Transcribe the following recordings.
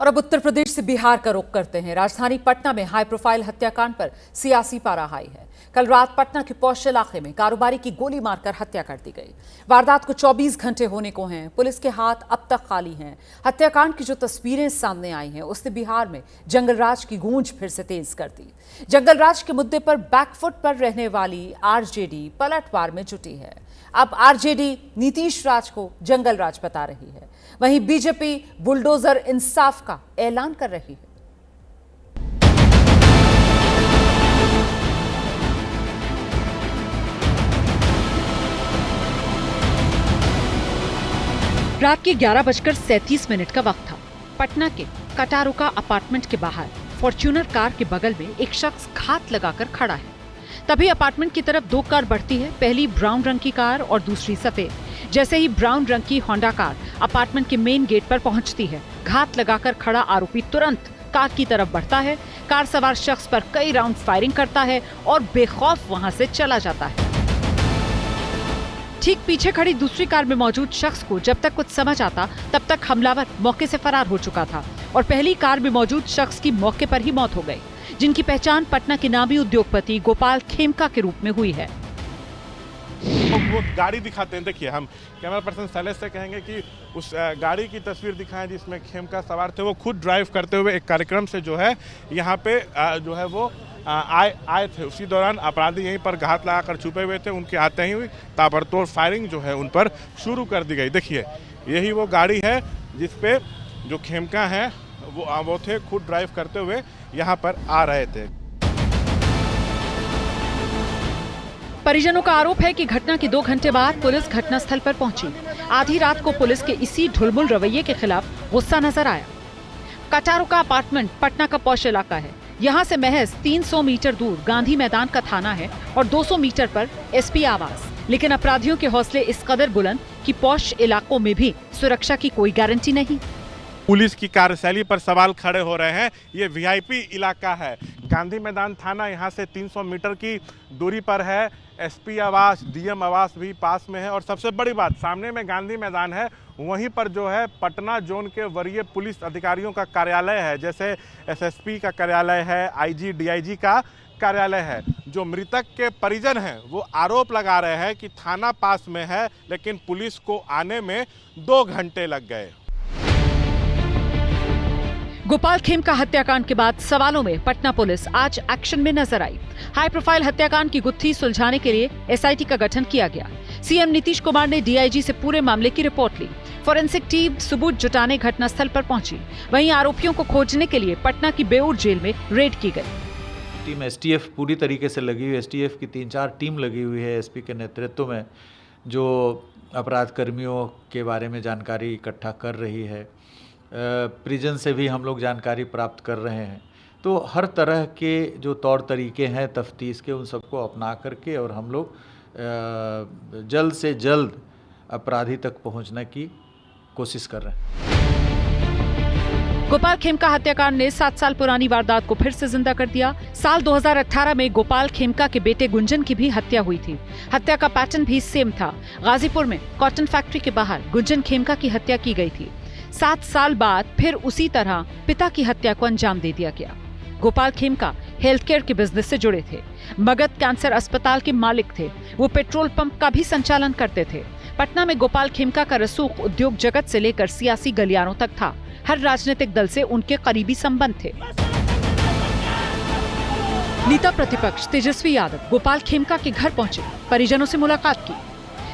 अब उत्तर प्रदेश से बिहार का रुख करते हैं। राजधानी पटना में हाई प्रोफाइल हत्याकांड पर सियासी पारा हाई है। कल रात पटना के पौष इलाके में कारोबारी की गोली मारकर हत्या कर दी गई। वारदात को 24 घंटे होने को हैं। पुलिस के हाथ अब तक खाली हैं। हत्याकांड की जो तस्वीरें सामने आई हैं उसने बिहार में जंगलराज की गूंज फिर से तेज कर दी। जंगलराज के मुद्दे पर बैकफुट पर रहने वाली आरजेडी पलटवार में जुटी है। अब आरजेडी नीतीश राज को जंगलराज बता रही है, वहीं बीजेपी बुलडोजर इंसाफ का ऐलान कर रही है। रात के 11:37 का वक्त था। पटना के कटारुका अपार्टमेंट के बाहर फॉर्च्यूनर कार के बगल में एक शख्स घात लगाकर खड़ा है। तभी अपार्टमेंट की तरफ दो कार बढ़ती है, पहली ब्राउन रंग की कार और दूसरी सफेद। जैसे ही ब्राउन रंग की होंडा कार अपार्टमेंट के मेन गेट पर पहुंचती है, घात लगाकर खड़ा आरोपी तुरंत कार की तरफ बढ़ता है, कार सवार शख्स पर कई राउंड फायरिंग करता है और बेखौफ वहां से चला जाता है। ठीक पीछे खड़ी दूसरी कार में मौजूद शख्स को जब तक कुछ समझ आता तब तक हमलावर मौके से फरार हो चुका था और पहली कार में मौजूद शख्स की मौके पर ही मौत हो गई, जिनकी पहचान पटना के नामी उद्योगपति गोपाल खेमका के रूप में हुई है। वो गाड़ी दिखाते हैं, देखिए हम कैमरा पर्सन शैलेश से कहेंगे कि उस गाड़ी की तस्वीर दिखाएं जिसमें खेमका सवार थे। वो खुद ड्राइव करते हुए एक कार्यक्रम से जो है यहाँ पे जो है वो आए थे। उसी दौरान अपराधी यहीं पर घात लगाकर छुपे हुए थे। उनके आते ही ताबड़तोड़ फायरिंग जो है उन पर शुरू कर दी गई। देखिए यही वो गाड़ी है जिसपे जो खेमका है वो थे, खुद ड्राइव करते हुए यहाँ पर आ रहे थे। परिजनों का आरोप है कि घटना के 2 घंटे बाद पुलिस घटनास्थल पर पहुंची। आधी रात को पुलिस के इसी ढुलमुल रवैये के खिलाफ गुस्सा नजर आया। कटारुका अपार्टमेंट पटना का पौष इलाका है। यहाँ से महज 300 मीटर दूर गांधी मैदान का थाना है और 200 मीटर पर एसपी आवास। लेकिन अपराधियों के हौसले इस कदर बुलंद कि पौष इलाकों में भी सुरक्षा की कोई गारंटी नहीं। पुलिस की कार्यशैली पर सवाल खड़े हो रहे हैं। ये वीआईपी इलाका है। गांधी मैदान थाना यहाँ से 300 मीटर की दूरी पर है। एसपी आवास, डीएम आवास भी पास में है और सबसे बड़ी बात, सामने में गांधी मैदान है, वहीं पर जो है पटना जोन के वरीय पुलिस अधिकारियों का कार्यालय है। जैसे एसएसपी का कार्यालय है, आईजी डीआईजी का कार्यालय है। जो मृतक के परिजन हैं वो आरोप लगा रहे हैं कि थाना पास में है, लेकिन पुलिस को आने में 2 घंटे लग गए। गोपाल खेमका हत्याकांड के बाद सवालों में पटना पुलिस आज एक्शन में नजर आई। हाई प्रोफाइल हत्याकांड की गुत्थी सुलझाने के लिए एसआईटी का गठन किया गया। सीएम नीतीश कुमार ने डीआईजी से पूरे मामले की रिपोर्ट ली। फोरेंसिक टीम सबूत जुटाने घटनास्थल पर पहुंची। वहीं आरोपियों को खोजने के लिए पटना की बेऊर जेल में रेड की गई। टीम एसटीएफ पूरी तरीके से लगी हुई। एसटीएफ की 3-4 टीम लगी हुई है एसपी के नेतृत्व में, जो अपराध कर्मियों के बारे में जानकारी इकट्ठा कर रही है। प्रिजन से भी हम लोग जानकारी प्राप्त कर रहे हैं। तो हर तरह के जो तौर तरीके हैं तफ्तीश के, उन सबको अपना करके और हम लोग जल्द से जल्द अपराधी तक पहुंचने की कोशिश कर रहे हैं। गोपाल खेमका हत्याकांड ने 7 साल पुरानी वारदात को फिर से जिंदा कर दिया। साल 2018 में गोपाल खेमका के बेटे गुंजन की भी हत्या हुई थी। हत्या का पैटर्न भी सेम था। गाजीपुर में कॉटन फैक्ट्री के बाहर गुंजन खेमका की हत्या की गई थी। 7 साल बाद फिर उसी तरह पिता की हत्या को अंजाम दे दिया गया। गोपाल खेमका हेल्थ केयर के बिजनेस से जुड़े थे। मगध कैंसर अस्पताल के मालिक थे। वो पेट्रोल पंप का भी संचालन करते थे। पटना में गोपाल खेमका का रसूख उद्योग जगत से लेकर सियासी गलियारों तक था। हर राजनीतिक दल से उनके करीबी संबंध थे। नेता प्रतिपक्ष तेजस्वी यादव गोपाल खेमका के घर पहुंचे, परिजनों से मुलाकात की।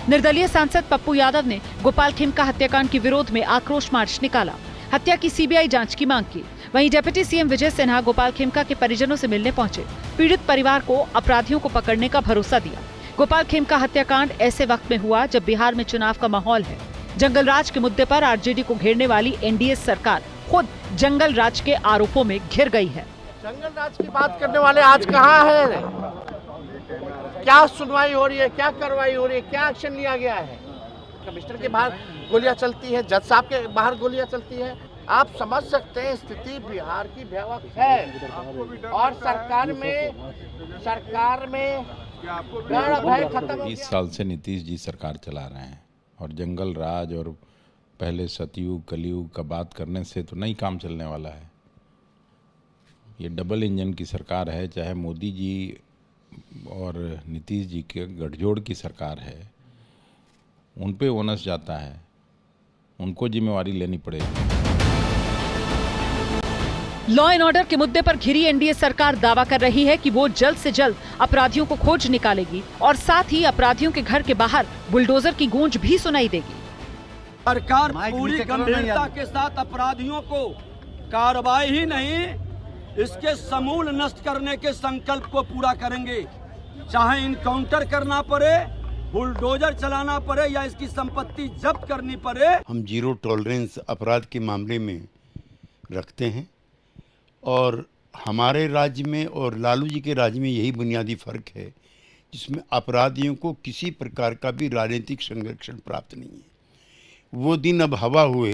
निर्दलीय सांसद पप्पू यादव ने गोपाल खेमका हत्याकांड के विरोध में आक्रोश मार्च निकाला। हत्या की सीबीआई जांच की मांग की। वहीं डिप्टी सीएम विजय सिन्हा गोपाल खेमका के परिजनों से मिलने पहुंचे। पीड़ित परिवार को अपराधियों को पकड़ने का भरोसा दिया। गोपाल खेमका हत्याकांड ऐसे वक्त में हुआ जब बिहार में चुनाव का माहौल है। जंगलराज के मुद्दे पर आरजेडी को घेरने वाली एनडीए सरकार खुद जंगलराज के आरोपों में घिर गई है। जंगलराज की बात करने वाले आज कहाँ है? क्या सुनवाई हो रही है, क्या कार्रवाई हो रही है, क्या एक्शन लिया गया है? कमिश्नर के बाहर गोलियां चलती है, जज साहब के बाहर गोलियां चलती है। आप समझ सकते हैं स्थिति बिहार की भयावह है और सरकार में डर भय खत्म हो गया। 20 साल से नीतीश जी सरकार चला रहे हैं और जंगल राज और पहले सतयुग कलयुग का बात करने से तो नहीं काम चलने वाला है। ये डबल इंजन की सरकार है, चाहे मोदी जी और नीतीश जी के गठजोड़ की सरकार है, उन पे ओनस जाता है, उनको जिम्मेवारी लेनी पड़ेगी। लॉ एंड ऑर्डर के मुद्दे पर घिरी एनडीए सरकार दावा कर रही है कि वो जल्द से जल्द अपराधियों को खोज निकालेगी और साथ ही अपराधियों के घर के बाहर बुलडोजर की गूंज भी सुनाई देगी। सरकार पूरी गंभीरता के साथ अपराधियों को कार्रवाई ही नहीं, इसके समूल नष्ट करने के संकल्प को पूरा करेंगे। चाहे इनकाउंटर करना पड़े, बुलडोजर चलाना पड़े या इसकी संपत्ति जब्त करनी पड़े। हम जीरो टॉलरेंस अपराध के मामले में रखते हैं और हमारे राज्य में और लालू जी के राज्य में यही बुनियादी फर्क है, जिसमें अपराधियों को किसी प्रकार का भी राजनीतिक संरक्षण प्राप्त नहीं है। वो दिन अब हवा हुए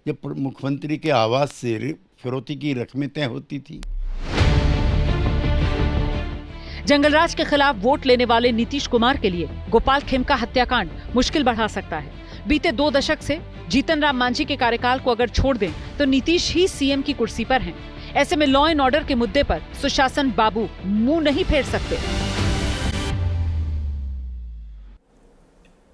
जब मुख्यमंत्री के आवास से फिरौती की रकमें तय होती थी। जंगलराज के खिलाफ वोट लेने वाले नीतीश कुमार के लिए गोपाल खेमका हत्याकांड मुश्किल बढ़ा सकता है। बीते 2 दशक से जीतन राम मांझी के कार्यकाल को अगर छोड़ दें तो नीतीश ही सीएम की कुर्सी पर हैं। ऐसे में लॉ एंड ऑर्डर के मुद्दे पर सुशासन बाबू मुंह नहीं फेर सकते।